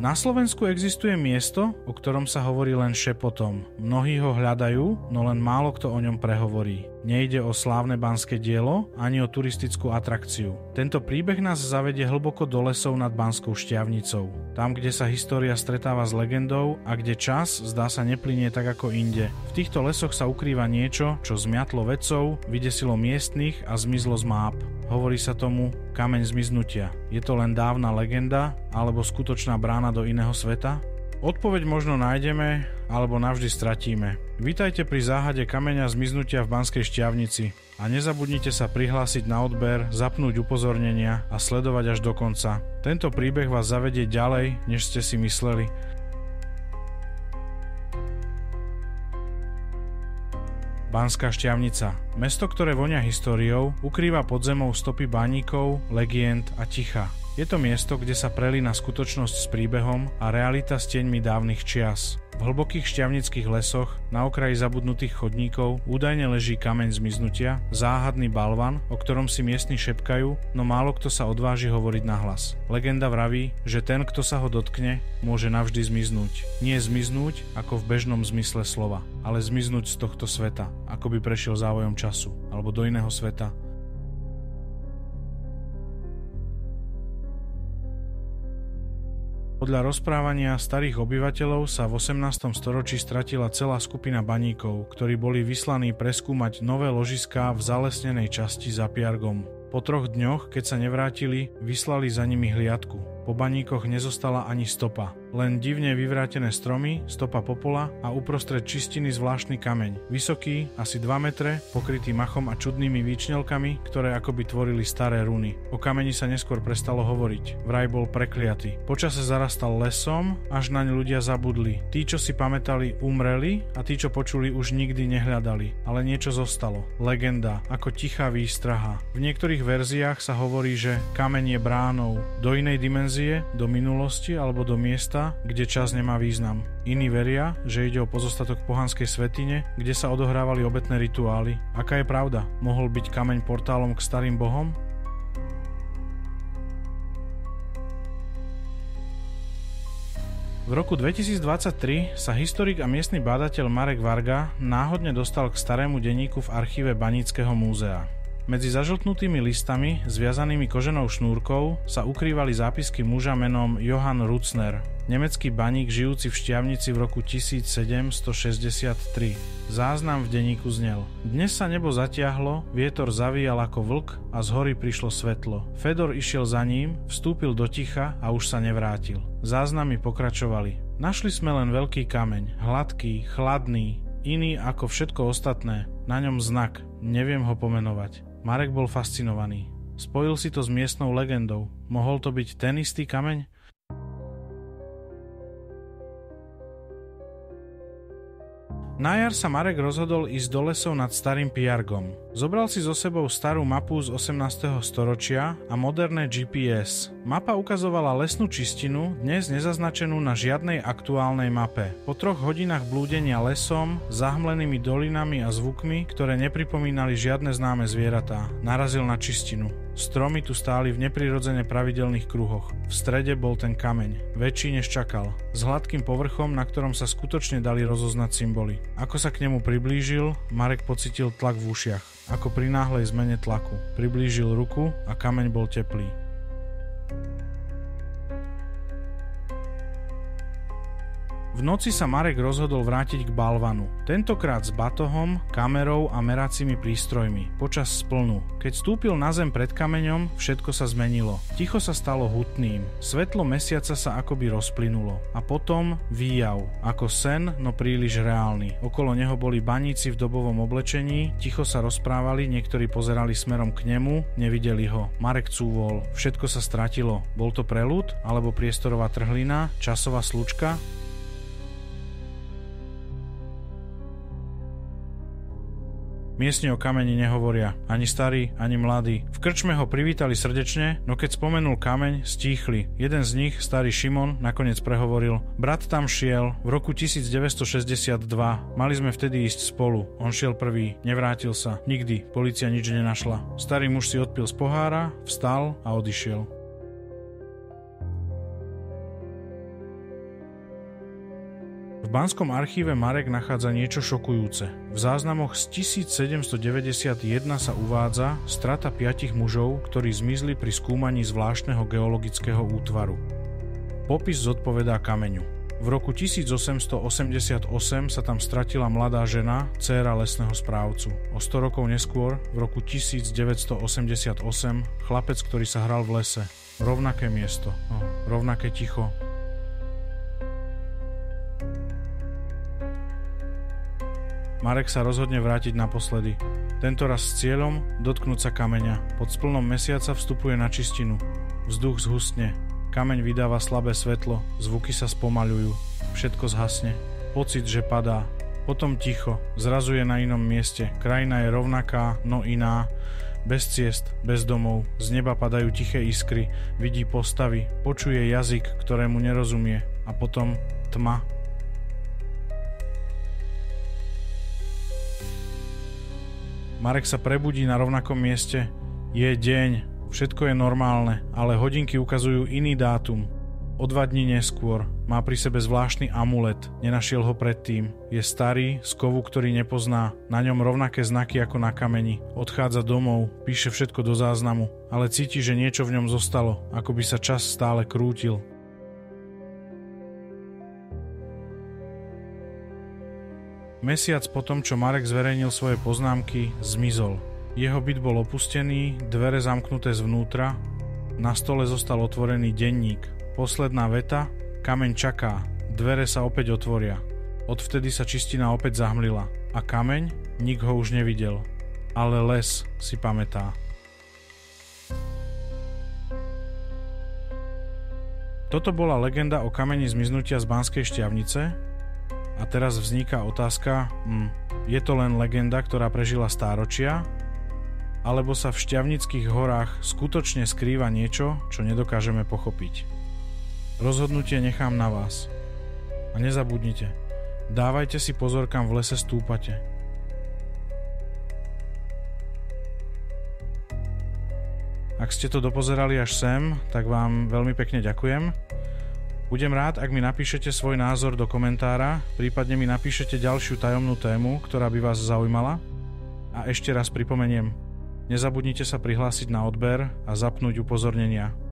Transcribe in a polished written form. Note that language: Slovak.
Na Slovensku existuje miesto, o ktorom sa hovorí len šepotom. Mnohí ho hľadajú, no len málo kto o ňom prehovorí. Nejde o slávne banské dielo, ani o turistickú atrakciu. Tento príbeh nás zavedie hlboko do lesov nad Banskou Štiavnicou. Tam, kde sa história stretáva s legendou a kde čas zdá sa neplynie tak ako inde. V týchto lesoch sa ukrýva niečo, čo zmiatlo vedcov, vydesilo miestnych a zmizlo z máp. Hovorí sa tomu kameň zmiznutia. Je to len dávna legenda alebo skutočná brána do iného sveta? Odpoveď možno nájdeme, alebo navždy stratíme. Vítajte pri záhade kameňa zmiznutia v Banskej Štiavnici a nezabudnite sa prihlásiť na odber, zapnúť upozornenia a sledovať až do konca. Tento príbeh vás zavedie ďalej, než ste si mysleli. Banská Štiavnica. Mesto, ktoré vonia históriou, ukrýva pod zemou stopy baníkov, legend a ticha. Je to miesto, kde sa prelína skutočnosť s príbehom a realita s tieňmi dávnych čias. V hlbokých šťavnických lesoch, na okraji zabudnutých chodníkov, údajne leží kameň zmiznutia, záhadný balvan, o ktorom si miestni šepkajú, no málo kto sa odváži hovoriť nahlas. Legenda vraví, že ten, kto sa ho dotkne, môže navždy zmiznúť. Nie zmiznúť ako v bežnom zmysle slova, ale zmiznúť z tohto sveta, ako by prešiel závojom času, alebo do iného sveta. Podľa rozprávania starých obyvateľov sa v 18. storočí stratila celá skupina baníkov, ktorí boli vyslaní preskúmať nové ložiská v zalesnenej časti za Piargom. Po 3 dňoch, keď sa nevrátili, vyslali za nimi hliadku. Po baníkoch nezostala ani stopa. Len divne vyvrátené stromy, stopa popola a uprostred čistiny zvláštny kameň. Vysoký, asi 2 metre, pokrytý machom a čudnými výčnelkami, ktoré akoby tvorili staré runy. O kameni sa neskôr prestalo hovoriť. Vraj bol prekliaty. Počase zarastal lesom, až naň ľudia zabudli. Tí, čo si pamätali, umreli a tí, čo počuli, už nikdy nehľadali. Ale niečo zostalo. Legenda, ako tichá výstraha. V niektorých verziách sa hovorí, že kameň je bránou do inej dimenzie, do minulosti alebo do miesta, kde čas nemá význam. Iní veria, že ide o pozostatok pohanskej svätyne, kde sa odohrávali obetné rituály. Aká je pravda? Mohol byť kameň portálom k starým bohom? V roku 2023 sa historik a miestny bádateľ Marek Varga náhodne dostal k starému denníku v archíve Baníckeho múzea. Medzi zažltnutými listami, zviazanými koženou šnúrkou, sa ukrývali zápisky muža menom Johann Rutzner, nemecký baník žijúci v Štiavnici v roku 1763. Záznam v denníku znel: Dnes sa nebo zatiahlo, vietor zavíjal ako vlk a z hory prišlo svetlo. Fedor išiel za ním, vstúpil do ticha a už sa nevrátil. Záznamy pokračovali. Našli sme len veľký kameň, hladký, chladný, iný ako všetko ostatné. Na ňom znak, neviem ho pomenovať. Marek bol fascinovaný. Spojil si to s miestnou legendou. Mohol to byť ten istý kameň? Na jar sa Marek rozhodol ísť do lesov nad starým Piargom. Zobral si so sebou starú mapu z 18. storočia a moderné GPS. Mapa ukazovala lesnú čistinu, dnes nezaznačenú na žiadnej aktuálnej mape. Po 3 hodinách blúdenia lesom, zahmlenými dolinami a zvukmi, ktoré nepripomínali žiadne známe zvieratá, narazil na čistinu. Stromy tu stáli v neprirodzene pravidelných kruhoch. V strede bol ten kameň, väčší než čakal, s hladkým povrchom, na ktorom sa skutočne dali rozoznať symboly. Ako sa k nemu priblížil, Marek pocitil tlak v ušiach, ako pri náhlej zmene tlaku. Priblížil ruku a kameň bol teplý. V noci sa Marek rozhodol vrátiť k balvanu. Tentokrát s batohom, kamerou a meracími prístrojmi. Počas splnu. Keď stúpil na zem pred kameňom, všetko sa zmenilo. Ticho sa stalo hutným. Svetlo mesiaca sa akoby rozplynulo. A potom výjav. Ako sen, no príliš reálny. Okolo neho boli baníci v dobovom oblečení, ticho sa rozprávali, niektorí pozerali smerom k nemu, nevideli ho. Marek cúvol. Všetko sa stratilo. Bol to preľud? Alebo priestorová trhlina? Časová slučka? Miestni o kameni nehovoria, ani starí, ani mladí. V krčme ho privítali srdečne, no keď spomenul kameň, stíchli. Jeden z nich, starý Šimon, nakoniec prehovoril: Brat tam šiel v roku 1962. Mali sme vtedy ísť spolu. On šiel prvý, nevrátil sa. Nikdy, polícia nič nenašla. Starý muž si odpil z pohára, vstal a odišiel. V Banskom archíve Marek nachádza niečo šokujúce. V záznamoch z 1791 sa uvádza strata 5 mužov, ktorí zmizli pri skúmaní zvláštneho geologického útvaru. Popis zodpovedá kameňu. V roku 1888 sa tam stratila mladá žena, dcéra lesného správcu. O 100 rokov neskôr, v roku 1988, chlapec, ktorý sa hral v lese. Rovnaké miesto, rovnaké ticho. Marek sa rozhodne vrátiť naposledy. Tentoraz s cieľom dotknúť sa kameňa. Pod splnom mesiaca vstupuje na čistinu. Vzduch zhustne. Kameň vydáva slabé svetlo. Zvuky sa spomaľujú. Všetko zhasne. Pocit, že padá. Potom ticho. Zrazu je na inom mieste. Krajina je rovnaká, no iná. Bez ciest, bez domov. Z neba padajú tiché iskry. Vidí postavy. Počuje jazyk, ktorému nerozumie. A potom tma. Marek sa prebudí na rovnakom mieste. Je deň, všetko je normálne, ale hodinky ukazujú iný dátum. O 2 dní neskôr. Má pri sebe zvláštny amulet, nenašiel ho predtým. Je starý, z kovu, ktorý nepozná. Na ňom rovnaké znaky ako na kameni. Odchádza domov, píše všetko do záznamu, ale cíti, že niečo v ňom zostalo, ako by sa čas stále krútil. Mesiac potom, čo Marek zverejnil svoje poznámky, zmizol. Jeho byt bol opustený, dvere zamknuté zvnútra, na stole zostal otvorený denník. Posledná veta, kameň čaká, dvere sa opäť otvoria. Odvtedy sa čistina opäť zahmlila a kameň, nik ho už nevidel. Ale les si pamätá. Toto bola legenda o kameni zmiznutia z Banskej Štiavnice. A teraz vzniká otázka, je to len legenda, ktorá prežila stáročia? Alebo sa v Šťavnických horách skutočne skrýva niečo, čo nedokážeme pochopiť? Rozhodnutie nechám na vás. A nezabudnite, dávajte si pozor, kam v lese stúpate. Ak ste to dopozerali až sem, tak vám veľmi pekne ďakujem. Budem rád, ak mi napíšete svoj názor do komentára, prípadne mi napíšete ďalšiu tajomnú tému, ktorá by vás zaujímala. A ešte raz pripomeniem, nezabudnite sa prihlásiť na odber a zapnúť upozornenia.